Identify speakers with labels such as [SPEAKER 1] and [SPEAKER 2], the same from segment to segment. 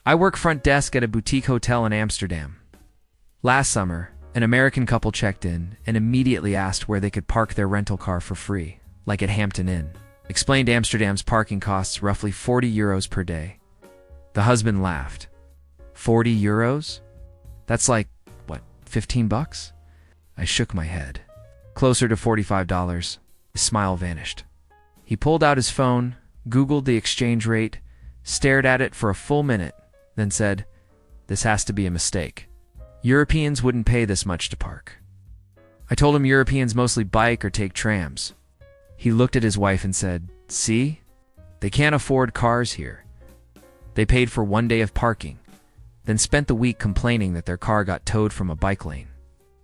[SPEAKER 1] I work front desk at a boutique hotel in Amsterdam. Last summer, an American couple checked in and immediately asked where they could park their rental car for free, like at Hampton Inn. Explained Amsterdam's parking costs roughly 40 euros per day. The husband laughed. 40 euros? That's like, what, 15 bucks? I shook my head. Closer to $45. His smile vanished. He pulled out his phone, Googled the exchange rate, stared at it for a full minute, then said, "This has to be a mistake. Europeans wouldn't pay this much to park." I told him Europeans mostly bike or take trams. He looked at his wife and said, "See? They can't afford cars here." They paid for 1 day of parking, then spent the week complaining that their car got towed from a bike lane.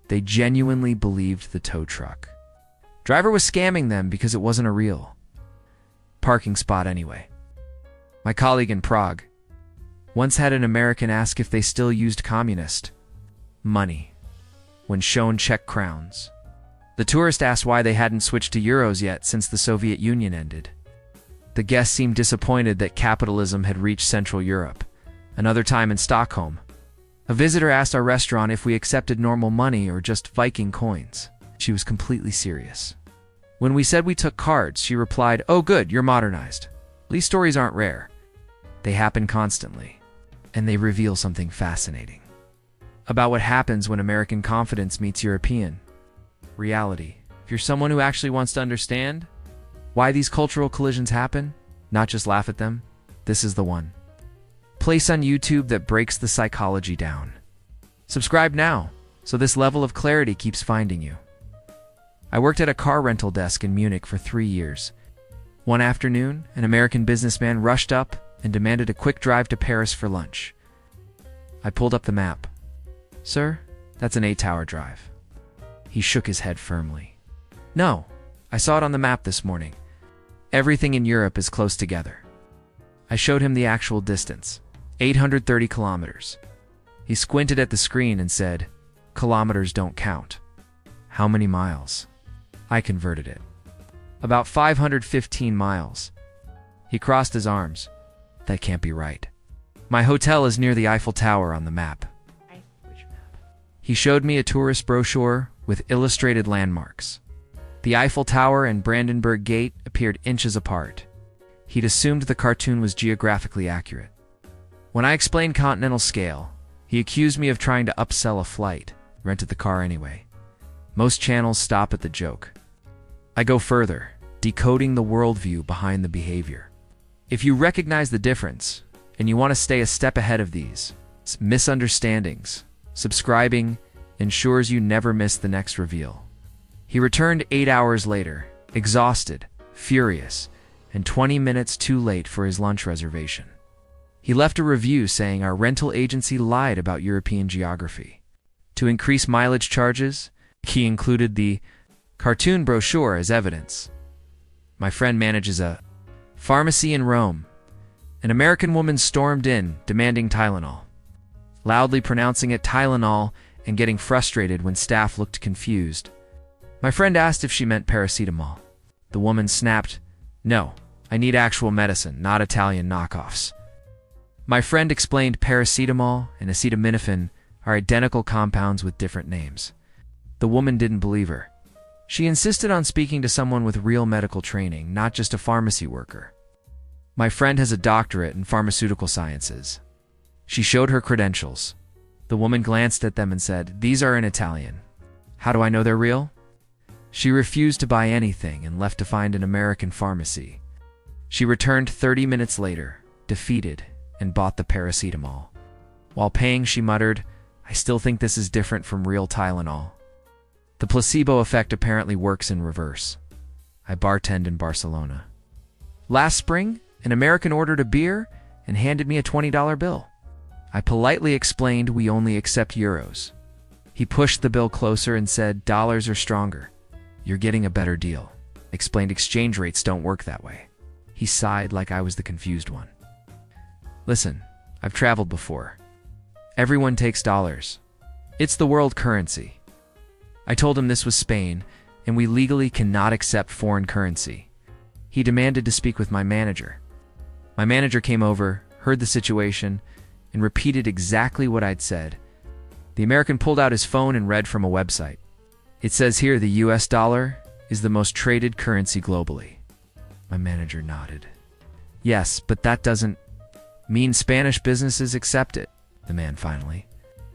[SPEAKER 1] They genuinely believed the tow truck driver was scamming them because it wasn't a real parking spot anyway. My colleague in Prague once had an American ask if they still used communist money when shown Czech crowns. The tourist asked why they hadn't switched to euros yet since the Soviet Union ended. The guest seemed disappointed that capitalism had reached Central Europe. Another time in Stockholm, a visitor asked our restaurant if we accepted normal money or just Viking coins. She was completely serious. When we said we took cards, she replied, "Oh good, you're modernized." These stories aren't rare. They happen constantly, and they reveal something fascinating about what happens when American confidence meets European reality. If you're someone who actually wants to understand why these cultural collisions happen, not just laugh at them, this is the one place on YouTube that breaks the psychology down. Subscribe now, so this level of clarity keeps finding you. I worked at a car rental desk in Munich for 3 years. One afternoon, an American businessman rushed up and demanded a quick drive to Paris for lunch. I pulled up the map. "Sir, that's an 8-hour drive." He shook his head firmly. "No, I saw it on the map this morning. Everything in Europe is close together." I showed him the actual distance, 830 kilometers. He squinted at the screen and said, "Kilometers don't count." "How many miles?" I converted it. "About 515 miles. He crossed his arms. "That can't be right. My hotel is near the Eiffel Tower on the map." Which map? He showed me a tourist brochure with illustrated landmarks. The Eiffel Tower and Brandenburg Gate appeared inches apart. He'd assumed the cartoon was geographically accurate. When I explained continental scale, he accused me of trying to upsell a flight, rented the car anyway. Most channels stop at the joke. I go further, decoding the worldview behind the behavior. If you recognize the difference, and you want to stay a step ahead of these misunderstandings, subscribing ensures you never miss the next reveal. He returned 8 hours later, exhausted, furious, and 20 minutes too late for his lunch reservation. He left a review saying our rental agency lied about European geography. To increase mileage charges, he included the cartoon brochure as evidence. My friend manages a pharmacy in Rome. An American woman stormed in, demanding Tylenol, loudly pronouncing it Tylenol and getting frustrated when staff looked confused. My friend asked if she meant paracetamol. The woman snapped, "No, I need actual medicine, not Italian knockoffs." My friend explained paracetamol and acetaminophen are identical compounds with different names. The woman didn't believe her. She insisted on speaking to someone with real medical training, not just a pharmacy worker. My friend has a doctorate in pharmaceutical sciences. She showed her credentials. The woman glanced at them and said, "These are in Italian. How do I know they're real?" She refused to buy anything and left to find an American pharmacy. She returned 30 minutes later, defeated, and bought the paracetamol. While paying, she muttered, "I still think this is different from real Tylenol." The placebo effect apparently works in reverse. I bartend in Barcelona. Last spring, an American ordered a beer and handed me a $20 bill. I politely explained we only accept euros. He pushed the bill closer and said, "Dollars are stronger. You're getting a better deal." Explained exchange rates don't work that way. He sighed like I was the confused one. "Listen, I've traveled before. Everyone takes dollars. It's the world currency." I told him this was Spain, and we legally cannot accept foreign currency. He demanded to speak with my manager. My manager came over, heard the situation, and repeated exactly what I'd said. The American pulled out his phone and read from a website. It says here the US dollar is the most traded currency globally. My manager nodded. Yes, but that doesn't mean Spanish businesses accept it, the man finally.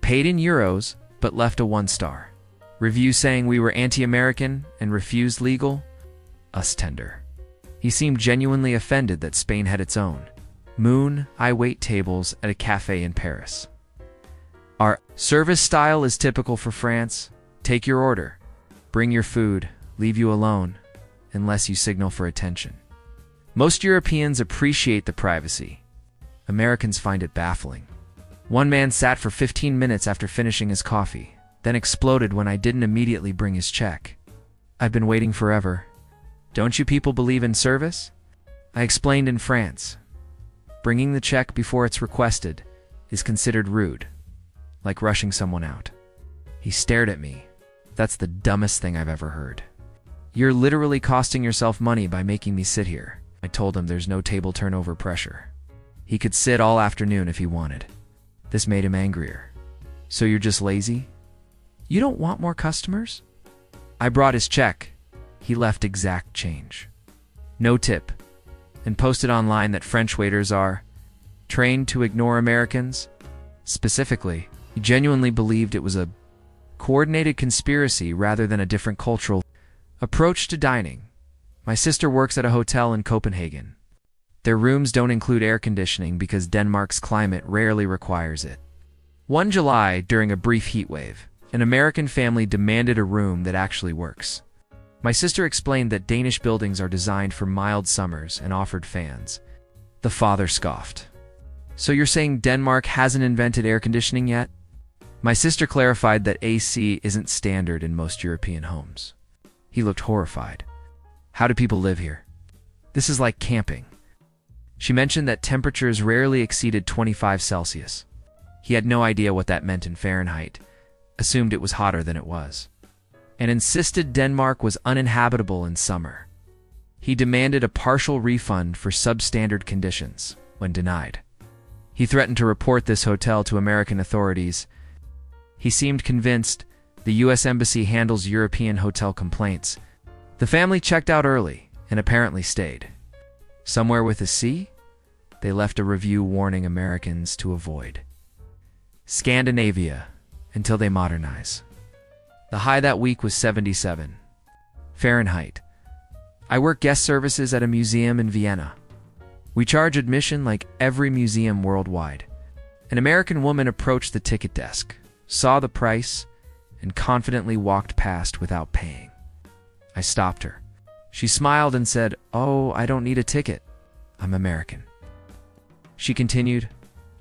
[SPEAKER 1] Paid in euros, but left a 1-star. Review saying we were anti-American and refused legal. Us tender. He seemed genuinely offended that Spain had its own I wait tables at a cafe in Paris. Our service style is typical for France. Take your order, bring your food, leave you alone, unless you signal for attention. Most Europeans appreciate the privacy. Americans find it baffling. One man sat for 15 minutes after finishing his coffee, then exploded when I didn't immediately bring his check. I've been waiting forever. Don't you people believe in service? I explained in France. Bringing the check before it's requested is considered rude, like rushing someone out. He stared at me. That's the dumbest thing I've ever heard. You're literally costing yourself money by making me sit here. I told him there's no table turnover pressure. He could sit all afternoon if he wanted. This made him angrier. So you're just lazy? You don't want more customers? I brought his check. He left exact change. No tip. And posted online that French waiters are trained to ignore Americans. Specifically, he genuinely believed it was a coordinated conspiracy rather than a different cultural approach to dining. My sister works at a hotel in Copenhagen. Their rooms don't include air conditioning because Denmark's climate rarely requires it. One July, during a brief heat wave, an American family demanded a room that actually works. My sister explained that Danish buildings are designed for mild summers and offered fans. The father scoffed. So you're saying Denmark hasn't invented air conditioning yet? My sister clarified that AC isn't standard in most European homes. He looked horrified. How do people live here? This is like camping. She mentioned that temperatures rarely exceeded 25 Celsius. He had no idea what that meant in Fahrenheit, assumed it was hotter than it was, and insisted Denmark was uninhabitable in summer. He demanded a partial refund for substandard conditions, when denied. He threatened to report this hotel to American authorities. He seemed convinced the U.S. Embassy handles European hotel complaints. The family checked out early and apparently stayed. Somewhere with a C, they left a review warning Americans to avoid Scandinavia until they modernize. The high that week was 77 Fahrenheit. I work guest services at a museum in Vienna. We charge admission like every museum worldwide. An American woman approached the ticket desk, saw the price, and confidently walked past without paying. I stopped her. She smiled and said, "Oh, I don't need a ticket. I'm American." She continued,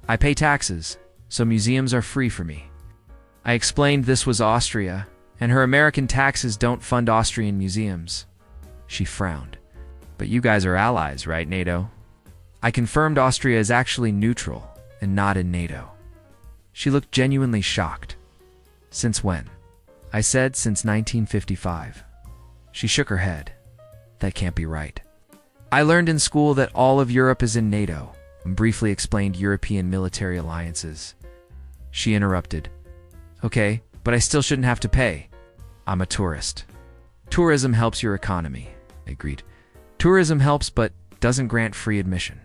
[SPEAKER 1] "I pay taxes, so museums are free for me." I explained this was Austria, and her American taxes don't fund Austrian museums. She frowned. "But you guys are allies, right, NATO?" I confirmed Austria is actually neutral and not in NATO. She looked genuinely shocked. "Since when?" I said, "Since 1955. She shook her head. "That can't be right. I learned in school that all of Europe is in NATO," and briefly explained European military alliances. She interrupted. "Okay, but I still shouldn't have to pay. I'm a tourist." "Tourism helps your economy," I agreed. "Tourism helps but doesn't grant free admission."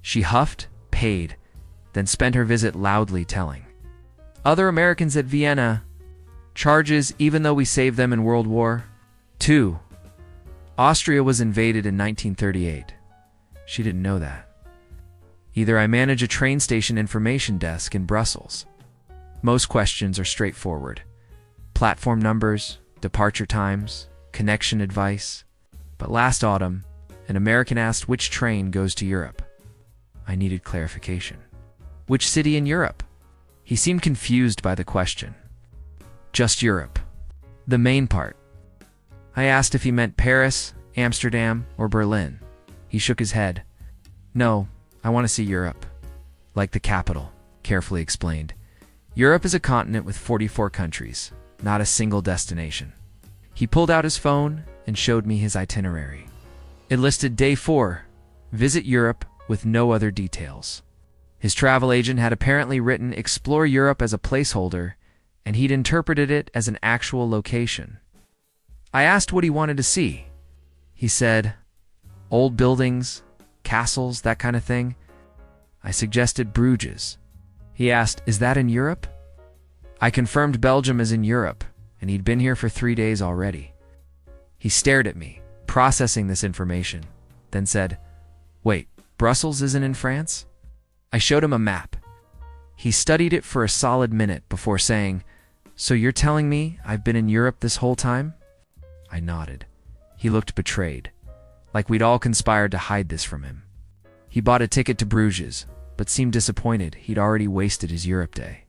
[SPEAKER 1] She huffed, paid, then spent her visit loudly telling other Americans at Vienna charges even though we saved them in World War II. Austria was invaded in 1938. She didn't know that. Either I manage a train station information desk in Brussels. Most questions are straightforward. Platform numbers, departure times, connection advice. But last autumn, an American asked which train goes to Europe. I needed clarification. Which city in Europe? He seemed confused by the question. Just Europe. The main part. I asked if he meant Paris, Amsterdam, or Berlin. He shook his head. "No, I want to see Europe." Like the capital, carefully explained. Europe is a continent with 44 countries, not a single destination. He pulled out his phone and showed me his itinerary. It listed Day 4, visit Europe with no other details. His travel agent had apparently written "Explore Europe" as a placeholder, and he'd interpreted it as an actual location. I asked what he wanted to see. He said, old buildings, castles, that kind of thing. I suggested Bruges. He asked, is that in Europe? I confirmed Belgium is in Europe, and he'd been here for 3 days already. He stared at me, processing this information, then said, wait, Brussels isn't in France? I showed him a map. He studied it for a solid minute before saying, so you're telling me I've been in Europe this whole time? I nodded. He looked betrayed, like we'd all conspired to hide this from him. He bought a ticket to Bruges, but seemed disappointed he'd already wasted his Europe day.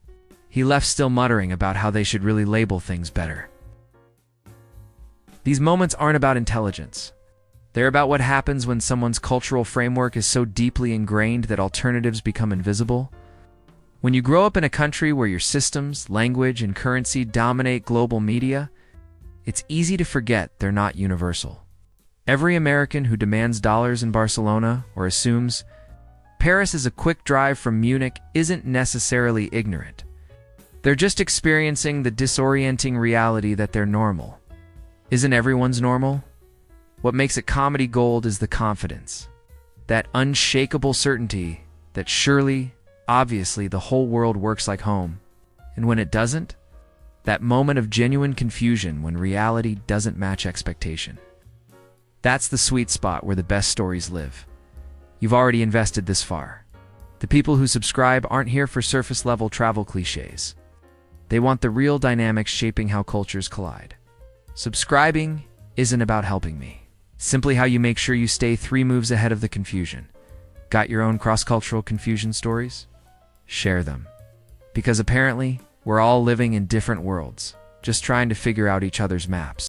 [SPEAKER 1] He left still muttering about how they should really label things better. These moments aren't about intelligence. They're about what happens when someone's cultural framework is so deeply ingrained that alternatives become invisible. When you grow up in a country where your systems, language, and currency dominate global media, it's easy to forget they're not universal. Every American who demands dollars in Barcelona or assumes Paris is a quick drive from Munich isn't necessarily ignorant. They're just experiencing the disorienting reality that they're normal. Isn't everyone's normal? What makes it comedy gold is the confidence. That unshakable certainty that surely, obviously, the whole world works like home. And when it doesn't, that moment of genuine confusion when reality doesn't match expectation. That's the sweet spot where the best stories live. You've already invested this far. The people who subscribe aren't here for surface-level travel cliches. They want the real dynamics shaping how cultures collide. Subscribing isn't about helping me. Simply how you make sure you stay 3 moves ahead of the confusion. Got your own cross-cultural confusion stories? Share them. Because apparently, we're all living in different worlds, just trying to figure out each other's maps.